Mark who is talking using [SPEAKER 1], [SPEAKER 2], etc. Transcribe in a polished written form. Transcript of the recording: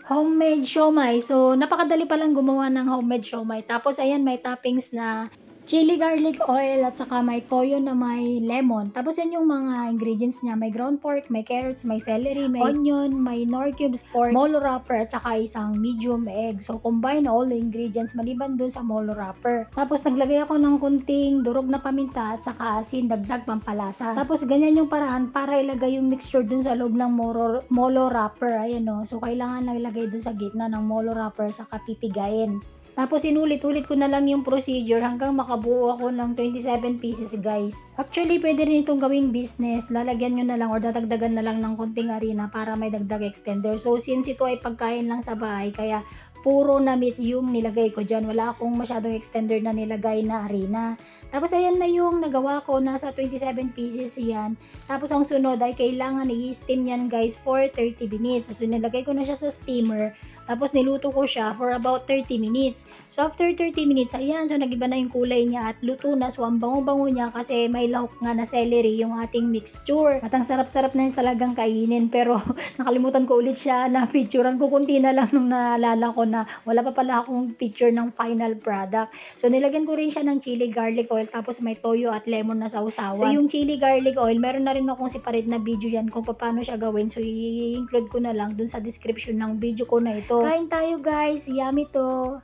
[SPEAKER 1] Homemade siomai. So, napakadali palang gumawa ng homemade siomai. Tapos, ayan, may toppings na chili garlic oil at saka may toyo na may lemon. Tapos, yan yung mga ingredients niya. May ground pork, may carrots, may celery, may onion, may nor cubes pork, molo wrapper, at saka isang medium egg. So, combine all the ingredients maliban dun sa molo wrapper. Tapos, naglagay ako ng kunting durog na paminta at saka asin, dagdag pampalasa. Tapos, ganyan yung paraan para ilagay yung mixture dun sa loob ng molo wrapper. Ayan o. So, kailangan naglagay dun sa gitna ng molo wrapper saka pipigayin. Tapos inulit-ulit ko na lang yung procedure hanggang makabuo ako ng 27 pieces guys. Actually, pwede rin itong gawing business. Lalagyan nyo na lang or dadagdagan na lang ng konting harina para may dagdag extender. So since ito ay pagkain lang sa bahay, kaya puro na meat yung nilagay ko dyan. Wala akong masyadong extender na nilagay na harina. Tapos ayan na yung nagawa ko. Nasa 27 pieces yan. Tapos ang sunod ay kailangan i-steam yan guys for 30 minutes. So nilagay ko na siya sa steamer. Tapos niluto ko siya for about 30 minutes. So after 30 minutes, ayan, so nagiba na yung kulay niya at luto na. So ang bango-bango niya kasi may lahok nga na celery yung ating mixture. At ang sarap-sarap na yung talagang kainin. Pero nakalimutan ko ulit siya na picturean ko. Kunti na lang nung naalala ko na wala pa pala akong picture ng final product. So nilagyan ko rin siya ng chili garlic oil tapos may toyo at lemon na sausawan. So yung chili garlic oil, meron na rin akong separate na video yan kung paano siya gawin. So i-include ko na lang dun sa description ng video ko na ito. Kain tayo guys, yummy to!